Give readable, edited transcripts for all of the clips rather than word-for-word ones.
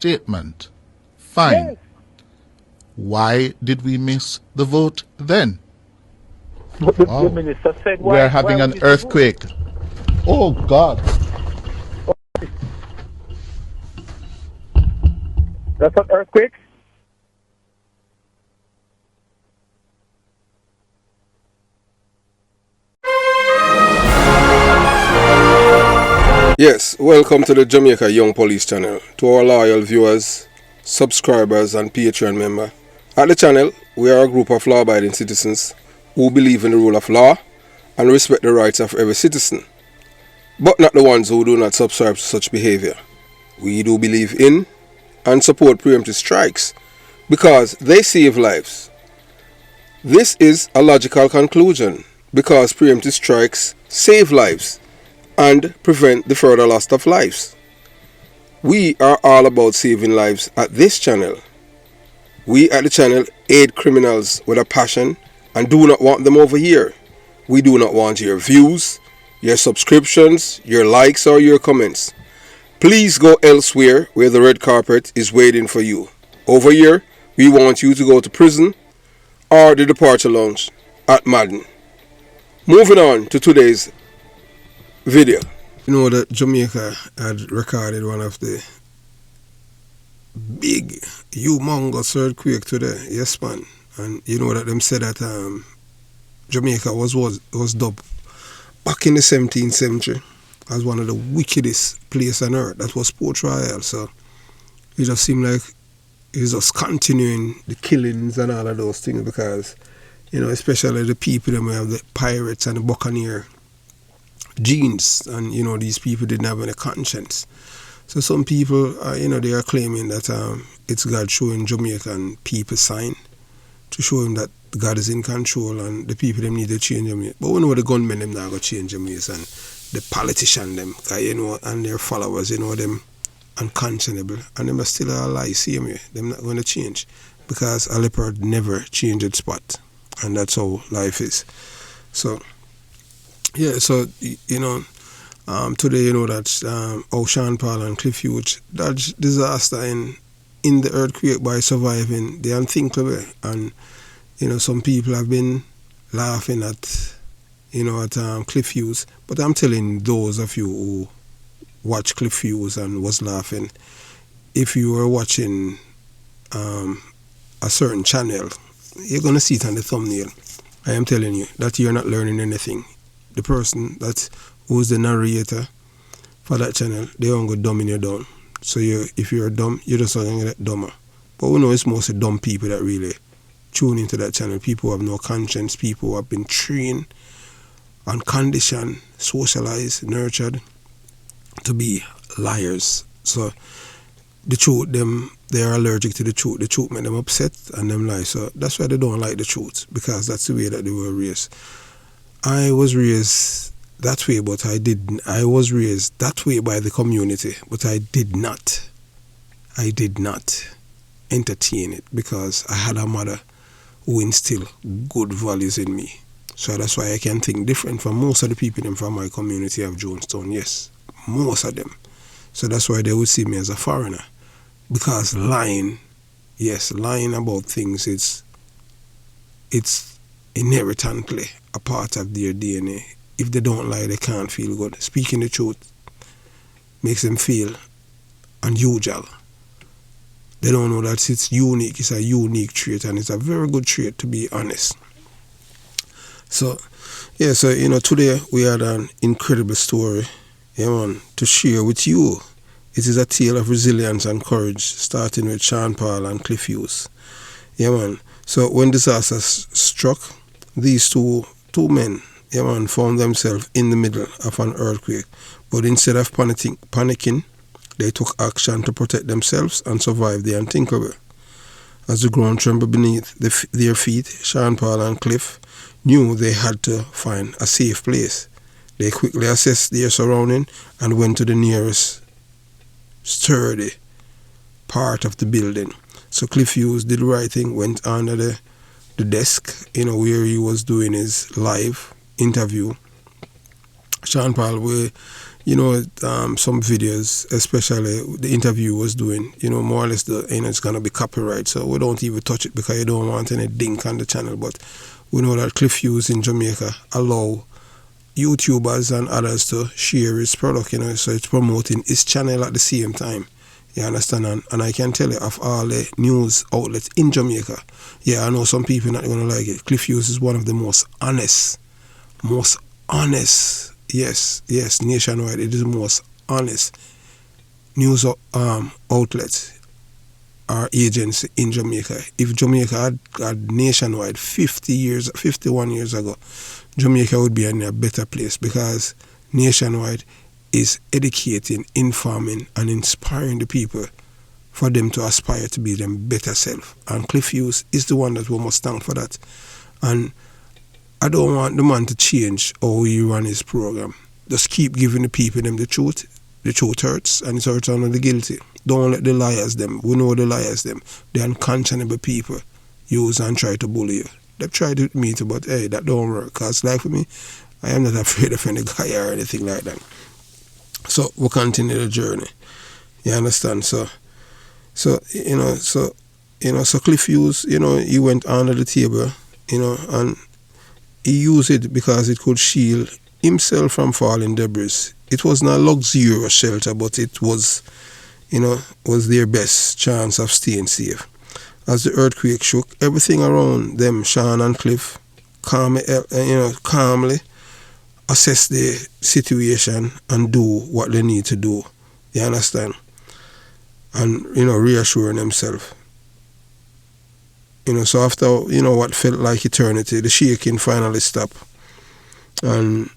statement. Fine. Yes. Why did we miss the vote then? But the Wow. minister said, We are why having we an miss the vote? earthquake. Oh God. That's an earthquake? Yes, welcome to the Jamaica Young Police channel. To our loyal viewers, subscribers and Patreon member. At the channel, we are a group of law-abiding citizens who believe in the rule of law and respect the rights of every citizen, but not the ones who do not subscribe to such behavior. We do believe in and support preemptive strikes because they save lives. This is a logical conclusion because preemptive strikes save lives and prevent the further loss of lives. We are all about saving lives at this channel. We at the channel aid criminals with a passion and do not want them over here. We do not want your views, your subscriptions, your likes or your comments. Please go elsewhere where the red carpet is waiting for you. Over here, we want you to go to prison or the departure lounge at Madden. Moving on to today's video. You know that Jamaica had recorded one of the big, humongous earthquake today, yes man. And you know that them said that Jamaica was dubbed back in the 17th century as one of the wickedest places on earth. That was Port Royal. So it just seemed like it's just continuing the killings and all of those things because, you know, especially the people that have the pirates and the buccaneer genes, and you know these people didn't have any conscience. So some people, they are claiming that it's God showing Jamaican people sign to show him that God is in control and the people them need to change them. But we know the gunmen them not gonna change them ways, and the politician them, and their followers, them unconscionable, and them are still alive. Same way, them not gonna change because a leopard never change its spot, and that's how life is. So. Yeah, so, today, that Sean Paul and Cliff Hughes dodged disaster in the earthquake by surviving the unthinkable. And, some people have been laughing at Cliff Hughes. But I'm telling those of you who watch Cliff Hughes and was laughing, if you were watching a certain channel, you're going to see it on the thumbnail. I am telling you that you're not learning anything. The person who's the narrator for that channel, they don't go dumbing you down. So if you're dumb, you're just going to get dumber. But we know it's mostly dumb people that really tune into that channel. People who have no conscience, people who have been trained and conditioned, socialized, nurtured to be liars. So the truth, they are allergic to the truth. The truth make them upset and them lie. So that's why they don't like the truth, because that's the way that they were raised. I was raised that way, but I was raised that way by the community, but I did not entertain it because I had a mother who instilled good values in me. So that's why I can think different from most of the people from my community of Jonestown. Yes, most of them. So that's why they would see me as a foreigner, because lying about things, it's inherently a part of their DNA. If they don't lie, they can't feel good. Speaking the truth makes them feel unusual. They don't know that it's unique. It's a unique trait, and it's a very good trait, to be honest. So today we had an incredible story, to share with you. It is a tale of resilience and courage, starting with Sean Paul and Cliff Hughes. So when disaster struck, these two men, found themselves in the middle of an earthquake. But instead of panicking, they took action to protect themselves and survive the unthinkable. As the ground trembled beneath their feet, Sean Paul and Cliff knew they had to find a safe place. They quickly assessed their surroundings and went to the nearest sturdy part of the building. So Cliff Hughes did the right thing, went under the desk, where he was doing his live interview. Sean Paul, some videos, especially the interview was doing, more or less it's gonna be copyright, so we don't even touch it because you don't want any dink on the channel. But we know that Cliff Hughes in Jamaica allow YouTubers and others to share his product, so it's promoting his channel at the same time. You understand? And I can tell you, of all the news outlets in Jamaica, I know some people not gonna like it. Cliff Hughes is one of the most honest, yes, nationwide. It is the most honest news outlet or agency in Jamaica. If Jamaica had nationwide 51 years ago, Jamaica would be in a better place, because nationwide is educating, informing, and inspiring the people for them to aspire to be them better self. And Cliff Hughes is the one that we must thank for that. And I don't want the man to change how he run his program. Just keep giving the people them the truth. The truth hurts, and it hurts on the guilty. Don't let the liars them. We know the liars them. The unconscionable people use and try to bully you. They've tried with me too, but hey, that don't work. Because like for me, I am not afraid of any guy or anything like that. So we'll continue the journey. You understand? So Cliff Hughes, he went under the table, and he used it because it could shield himself from falling debris. It was not luxurious shelter, but it was, was their best chance of staying safe. As the earthquake shook, everything around them, Sean and Cliff, calmly assess the situation and do what they need to do. You understand? And, reassuring themselves. So after, what felt like eternity, the shaking finally stopped. And,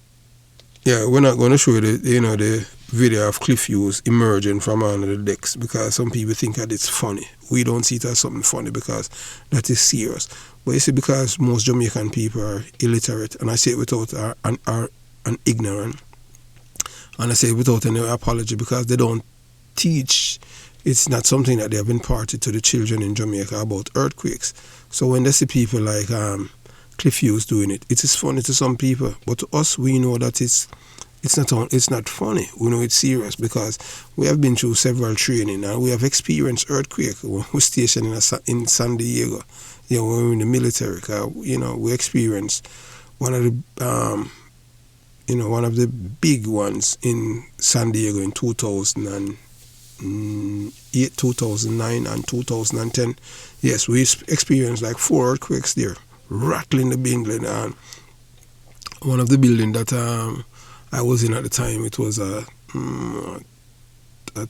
we're not going to show you the video of Cliff Hughes emerging from under the decks, because some people think that it's funny. We don't see it as something funny, because that is serious. But you see, because most Jamaican people are illiterate, and I say it without are ignorant, and I say it without any apology, because they don't teach. It's not something that they have imparted to the children in Jamaica about earthquakes. So when they see people like Cliff Hughes doing it, it is funny to some people, but to us, we know that it's not funny. We know it's serious, because we have been through several training and we have experienced earthquake. We're stationed in San Diego. When we were in the military. We experienced one of the big ones in San Diego in 2008, 2009, and 2010. Yes, we experienced like 4 earthquakes there, rattling the building. And one of the buildings that I was in at the time, it was I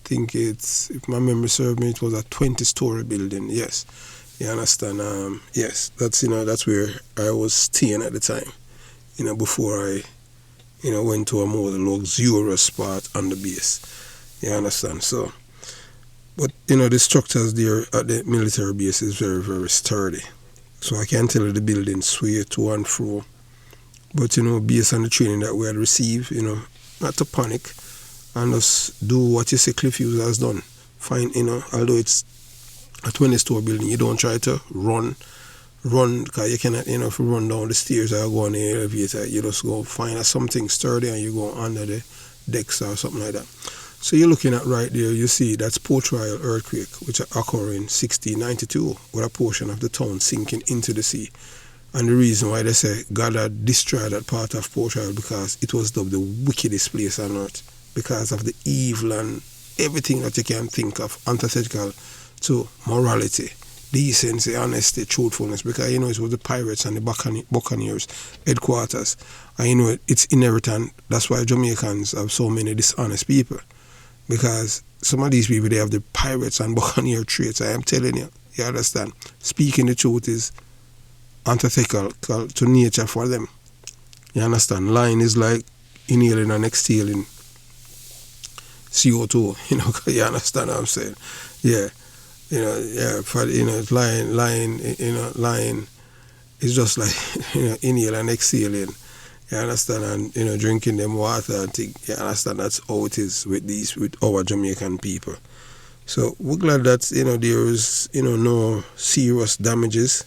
think if my memory serves me, it was a 20-story building. Yes, you understand? Yes, that's where I was staying at the time. Before I, went to a more luxurious spot on the base. You understand? So, but the structures there at the military base is very, very sturdy. So I can tell you the building sway to and fro. But based on the training that we had received, not to panic and just do what you say Cliff Hughes has done. Fine, although it's a 20-story building, you don't try to run, because you cannot, if you run down the stairs or go on the elevator, you just go find something sturdy and you go under the decks or something like that. So you're looking at right there, you see that's Port Royal earthquake, which occurred in 1692, with a portion of the town sinking into the sea. And the reason why they say God had destroyed that part of Port Royal, because it was dubbed the wickedest place on earth, because of the evil and everything that you can think of, antithetical to morality, decency, honesty, truthfulness, because it was the pirates and the Buccaneers headquarters, and it's inherent. That's why Jamaicans have so many dishonest people, because some of these people, they have the pirates and Buccaneer traits. I am telling you, you understand? Speaking the truth is antithetical to nature for them. You understand? Lying is like inhaling and exhaling CO2. You understand what I'm saying? Yeah. Lying is just like inhale and exhaling. You understand? And drinking them water and things. You understand? That's how it is with our Jamaican people. So we're glad that there is no serious damages.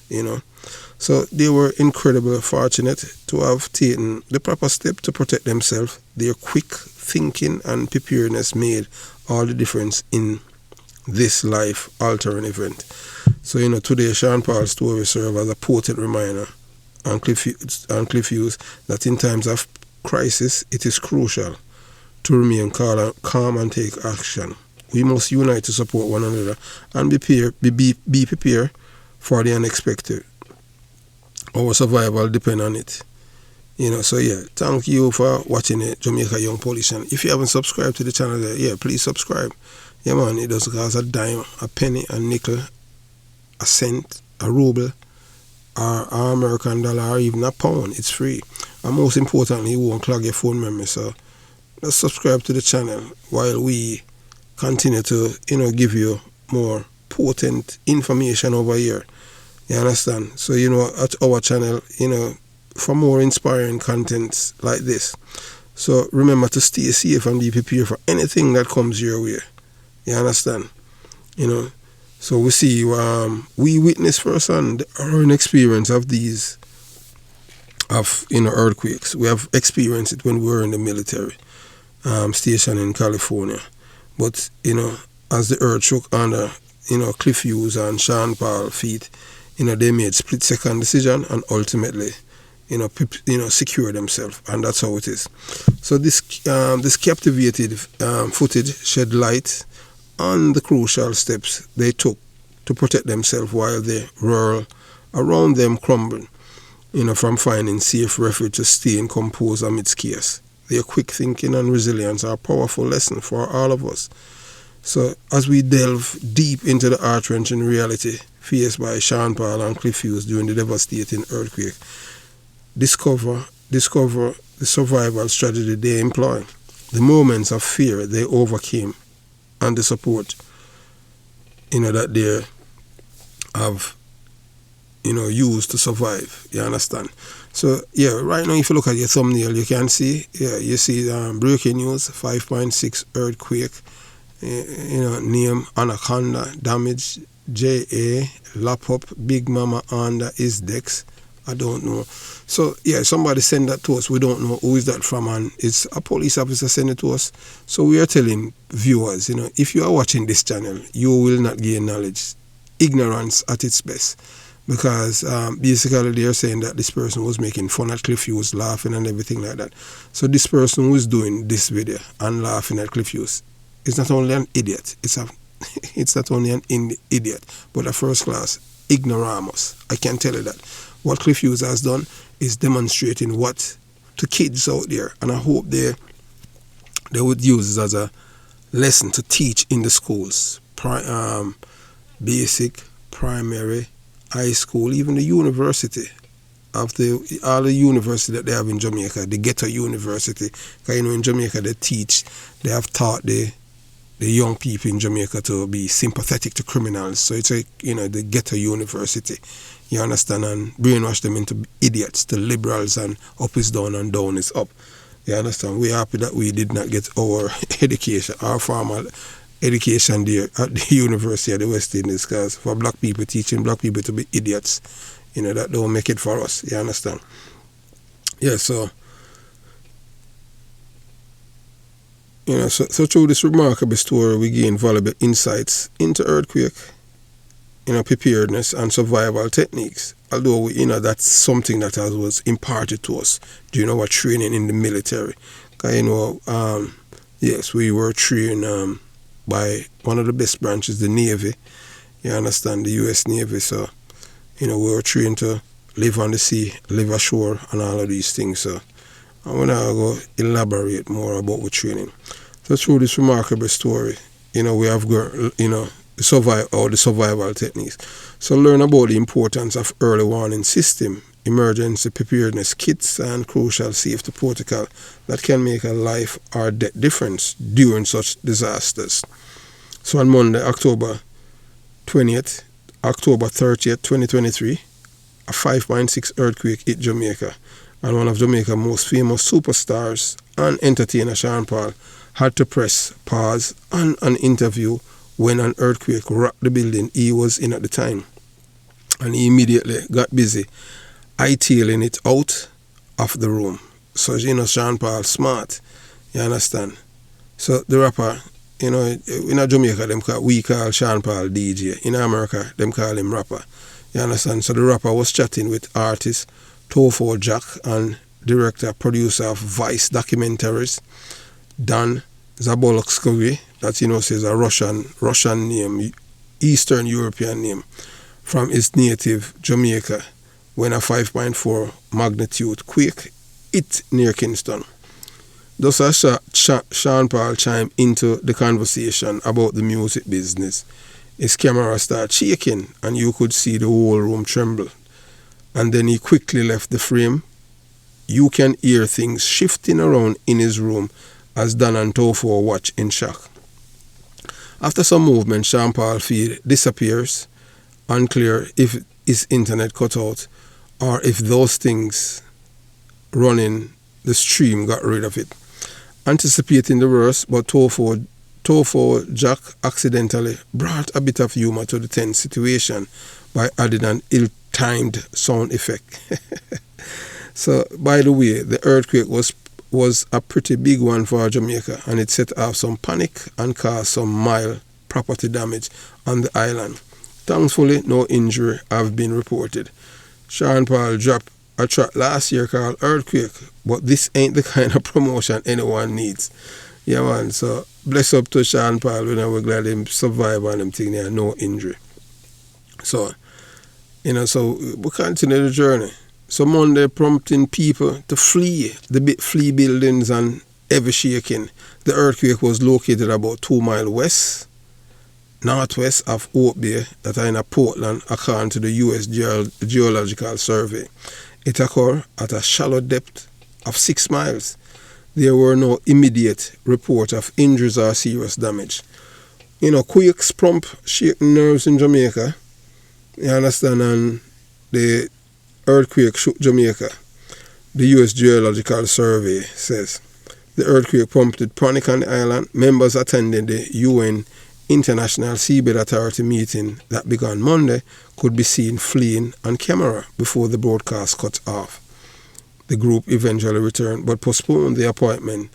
So they were incredibly fortunate to have taken the proper step to protect themselves. Their quick thinking and preparedness made all the difference in this life-altering event. So, today Sean Paul's story serves as a potent reminder and Cliff Hughes that in times of crisis, it is crucial to remain calm and take action. We must unite to support one another and be prepared for the unexpected. Our survival depends on it. So thank you for watching the Jamaica Young Police channel. If you haven't subscribed to the channel there, please subscribe. Yeah, man, it doesn't cost a dime, a penny, a nickel, a cent, a ruble, or an American dollar, or even a pound. It's free. And most importantly, you won't clog your phone memory. So let's subscribe to the channel while we continue to, give you more potent information over here. You understand? So, at our channel, for more inspiring contents like this. So remember to stay safe and be prepared for anything that comes your way. You understand? So we see, we witness firsthand our own experience of these, earthquakes. We have experienced it when we were in the military station in California. But, as the earth shook under, Cliff Hughes and Sean Paul feet, they made split-second decision and ultimately, secure themselves, and that's how it is. So this captivated footage shed light on the crucial steps they took to protect themselves while the world around them crumbled, from finding safe refuge to staying composed amidst chaos. Their quick thinking and resilience are a powerful lesson for all of us. So as we delve deep into the heart-wrenching reality faced by Sean Paul and Cliff Hughes during the devastating earthquake, discover the survival strategy they employ, the moments of fear they overcame, and the support, that they have, used to survive. You understand? So, right now, if you look at your thumbnail, you can see, you see breaking news, 5.6 earthquake, name Anaconda, damage, J.A., lap up, Big Mama under his decks. I don't know. So, somebody sent that to us. We don't know who is that from, and it's a police officer sent it to us. So we are telling viewers, if you are watching this channel, you will not gain knowledge. Ignorance at its best. Because basically they are saying that this person was making fun at Cliff Hughes, laughing and everything like that. So this person who is doing this video and laughing at Cliff Hughes is not only an idiot, it's not only an idiot, but a first-class ignoramus. I can tell you that. What Cliff Hughes has done is demonstrating what to kids out there, and I hope they would use this as a lesson to teach in the schools, basic, primary, high school, even the university. All the university that they have in Jamaica, the ghetto university. Because in Jamaica they have taught the young people in Jamaica to be sympathetic to criminals. So it's the ghetto university. You understand? And brainwash them into idiots, to liberals, and up is down and down is up. You understand? We're happy that we did not get our education, our formal education there at the University of the West Indies, because for black people, teaching black people to be idiots, that don't make it for us. You understand? So so through this remarkable story, we gain valuable insights into earthquake, preparedness and survival techniques. Although that's something that was imparted to us during our training in the military. Because yes, we were trained by one of the best branches, the Navy. You understand, the U.S. Navy. So we were trained to live on the sea, live ashore, and all of these things. So I'm gonna go elaborate more about the training. So through this remarkable story, we have the survival techniques. So learn about the importance of early warning system, emergency preparedness kits, and crucial safety protocol that can make a life or death difference during such disasters. So on Monday, October 20th, October 30th, 2023, a 5.6 earthquake hit Jamaica, and one of Jamaica's most famous superstars and entertainer, Sean Paul, had to press pause on an interview when an earthquake rocked the building he was in at the time. and he immediately got busy hightailing it out of the room. So, Sean Paul smart, you understand? So the rapper, in Jamaica, we call Sean Paul DJ. In America, them call him rapper. You understand? So the rapper was chatting with artist Tofo Jack and director, producer of Vice documentaries, Dan Zabolotsky, that says a Russian name, Eastern European name, from his native Jamaica, when a 5.4 magnitude quake hit near Kingston. Thus as Sean Paul chimed into the conversation about the music business, his camera started shaking and you could see the whole room tremble. And then he quickly left the frame. You can hear things shifting around in his room as Dan and Tofo watch in shock. After some movement, Sean Paul feed disappears. Unclear if his internet cut out or if those things running the stream got rid of it. Anticipating the worst, but Tofo Jack accidentally brought a bit of humor to the tense situation by adding an ill-timed sound effect. So, by the way, the earthquake was a pretty big one for Jamaica, and it set off some panic and caused some mild property damage on the island. Thankfully, no injury have been reported. Sean Paul dropped a track last year called Earthquake, but this ain't the kind of promotion anyone needs. Yeah, man, so bless up to Sean Paul, we're glad him survive and them thing there, no injury. So, so we continue the journey. So Monday prompting people to flee buildings and heavy shaking. The earthquake was located about 2 miles northwest of Hope Bay, that are in Portland, according to the U.S. Geological Survey. It occurred at a shallow depth of 6 miles. There were no immediate report of injuries or serious damage. Quakes prompt shaking nerves in Jamaica. You understand? And the earthquake shook Jamaica. The U.S. Geological Survey says the earthquake prompted panic on the island. Members attending the UN International Seabed Authority meeting that began Monday could be seen fleeing on camera before the broadcast cut off. The group eventually returned but postponed the appointment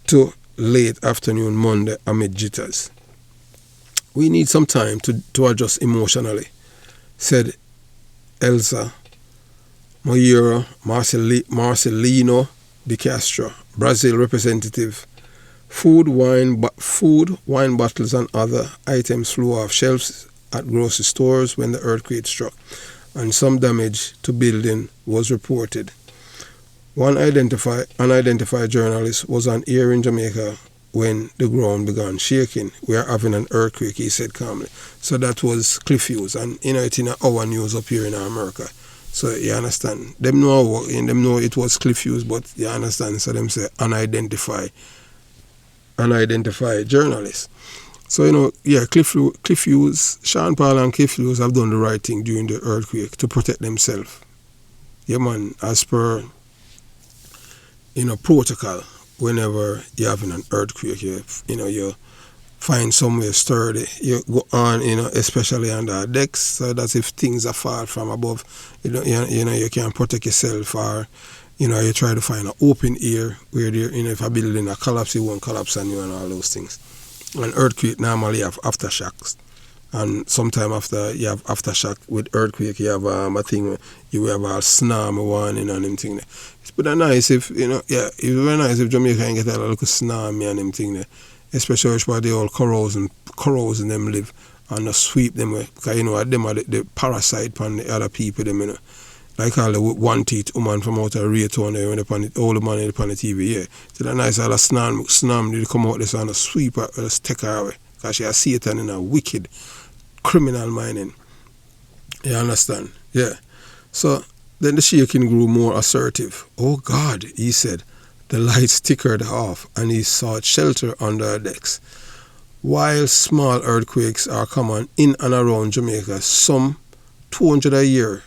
to late afternoon Monday amid jitters. We need some time to adjust emotionally, said Elsa Moeiro Marcelino de Castro, Brazil representative. Food, wine bottles and other items flew off shelves at grocery stores when the earthquake struck, and some damage to building was reported. One unidentified journalist was on air in Jamaica when the ground began shaking. We are having an earthquake, he said calmly. So that was Cliff Hughes, and it's in our news up here in America. So you understand, them know it was Cliff Hughes, but you understand, so them say unidentified journalists. So, Cliff Hughes, Sean Paul and Cliff Hughes have done the right thing during the earthquake to protect themselves. Yeah, man, as per, protocol, whenever you're having an earthquake, you find somewhere sturdy. You go on, especially under decks, so that if things are far from above, you can protect yourself, or you try to find an open air where there, if a building collapse, it won't collapse on you and all those things. An earthquake normally have aftershocks, and sometime after you have aftershock with earthquake, you have a thing you have a tsunami warning and them thing there. It's pretty nice if it's very nice if Jamaica can get a little tsunami and them thing there, especially where the old corals them live and sweep them away, because them are the parasite on the other people them like all the one teeth woman from out of Raytown there when they all the money upon the TV, yeah. So that nice all the tsunami they come out this and sweep her, just take her away. Because she has Satan in a wicked criminal mining. You understand? Yeah. So then the shaking grew more assertive. Oh God, he said. The lights tickered off and he sought shelter under decks. While small earthquakes are common in and around Jamaica, some 200 a year.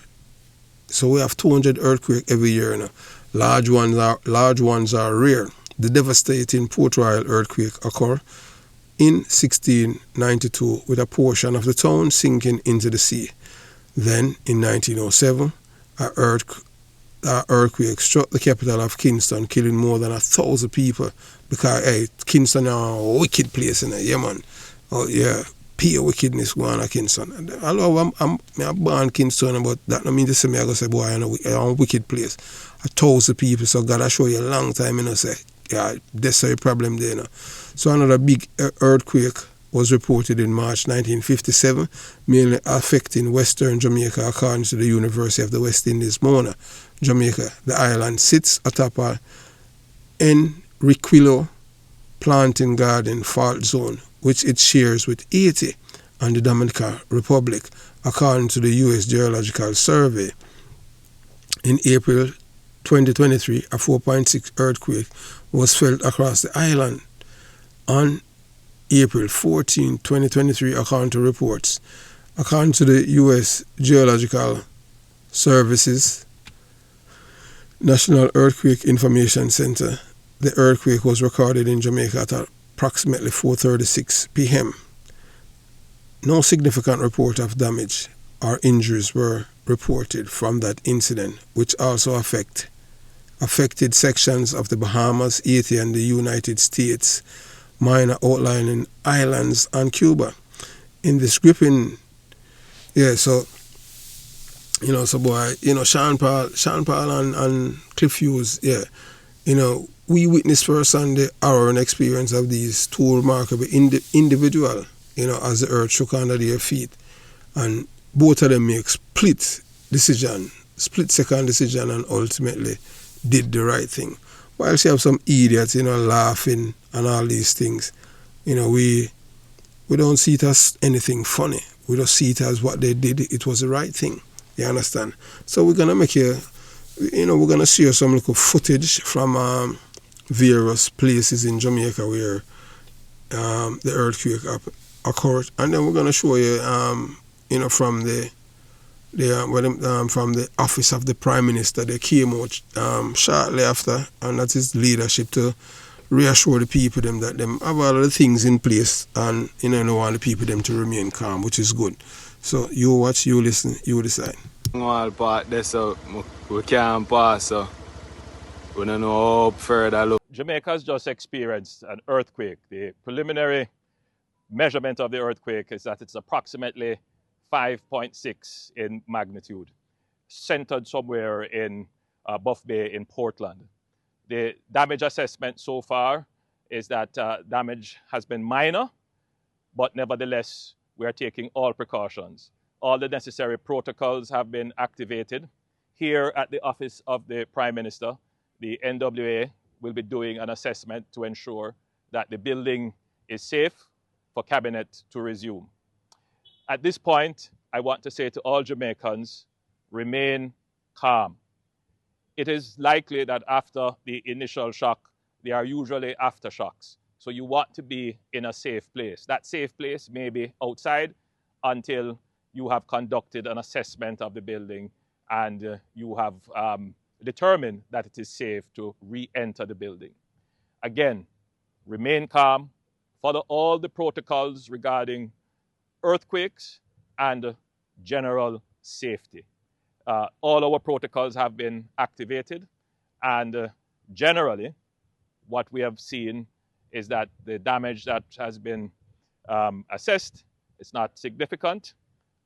So we have 200 earthquakes every year now. Large ones are rare. The devastating Port Royal earthquake occurred in 1692 with a portion of the town sinking into the sea. Then, in 1907, an earthquake struck the capital of Kingston, killing more than 1,000 people. Because, hey, Kingston is a wicked place, yeah, man. Oh, yeah, pure wickedness going on at Kingston. Although I'm born in Kingston, but that don't mean to say me I go say, boy, I'm a wicked place. 1,000 people, so God, I show you a long time, say, yeah, that's a problem there, So another big earthquake was reported in March 1957, mainly affecting Western Jamaica, according to the University of the West Indies, Mona, Jamaica. The island sits atop a Enriquillo planting garden fault zone, which it shares with Haiti and the Dominican Republic, according to the U.S. Geological Survey. In April 2023, a 4.6 earthquake was felt across the island. On April 14, 2023, according to reports. According to the U.S. Geological Services National Earthquake Information Center, the earthquake was recorded in Jamaica at approximately 4:36 p.m. No significant report of damage or injuries were reported from that incident, which also affected sections of the Bahamas, Haiti, and the United States, minor outlying islands, and Cuba. In this gripping, so boy, Sean Paul and Cliff Hughes, we witnessed firsthand the horror and experience of these two remarkable individuals, as the earth shook under their feet. And both of them make split-second decision, and ultimately did the right thing. Whilst you have some idiots, laughing and all these things, we don't see it as anything funny. We just see it as what they did. It was the right thing. You understand? So we're gonna we're gonna share some little footage from various places in Jamaica where the earthquake occurred, and then we're gonna show you, from from the office of the Prime Minister. They came out shortly after, and that is leadership to reassure the people them that them have all of the things in place, and don't want the people them to remain calm, which is good. So you watch, you listen, you decide. All part there, so we can't pass, so we don't know how further look. Jamaica's just experienced an earthquake. The preliminary measurement of the earthquake is that it's approximately 5.6 in magnitude, centered somewhere in Buff Bay in Portland. The damage assessment so far is that damage has been minor, but nevertheless, we are taking all precautions. All the necessary protocols have been activated. Here at the office of the Prime Minister, the NWA will be doing an assessment to ensure that the building is safe for Cabinet to resume. At this point, I want to say to all Jamaicans, remain calm. It is likely that after the initial shock, there are usually aftershocks. So you want to be in a safe place. That safe place may be outside until you have conducted an assessment of the building and you have determined that it is safe to re-enter the building. Again, remain calm, follow all the protocols regarding earthquakes and general safety. All our protocols have been activated, and generally, what we have seen is that the damage that has been assessed is not significant,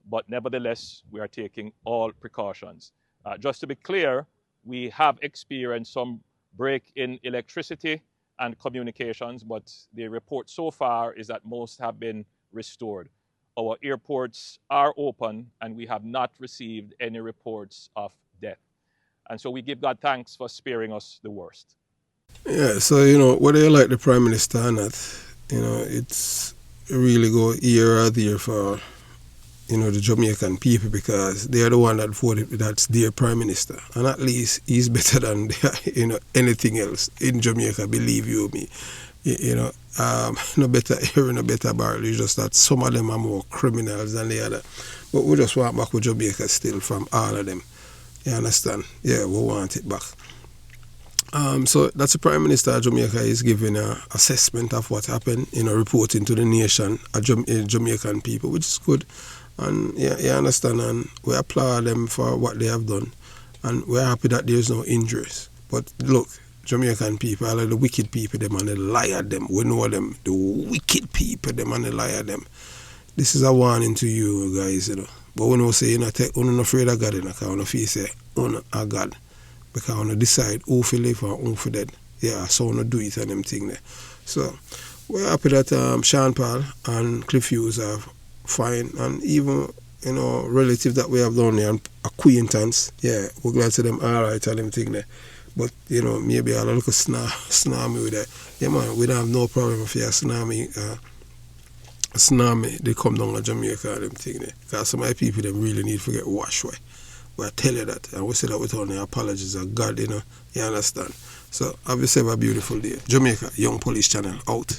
but nevertheless, we are taking all precautions. Just to be clear, we have experienced some break in electricity and communications, but the report so far is that most have been restored. Our airports are open, and we have not received any reports of death. And so we give God thanks for sparing us the worst. Yeah, so, whether you like the Prime Minister or not, it's really go here or there for, the Jamaican people, because they are the one that voted that's their Prime Minister. And at least he's better than, anything else in Jamaica, believe you me. No better here, no better barrel. It's just that some of them are more criminals than the other. But we just want back with Jamaica still from all of them. You understand? Yeah, we want it back. So that's the Prime Minister of Jamaica is giving an assessment of what happened, reporting to the nation, Jamaican people, which is good. And yeah, you understand, and we applaud them for what they have done. And we're happy that there's no injuries. But look, Jamaican people, all of the wicked people, them and the liar them. We know them. The wicked people, them and the liar them. This is a warning to you guys, you know. But we know say you're not afraid of God, you know, because we know feel say, a God. Because we decide who to live and who to dead. Yeah, so we do it and them thing there. So we're happy that Sean Paul and Cliff Hughes are fine, and even, you know, relatives that we have down there and acquaintance, yeah, we're glad to them alright and them thing there. But, you know, maybe I'll look a tsunami with that. Yeah, man, we don't have no problem if you have tsunami, they come down to Jamaica and them thing there. Because some of the people, them really need to get washed away. But I tell you that, and we say that with all the apologies of God, you know, you understand. So, have yourself a beautiful day. Jamaica, Young Police Channel, out.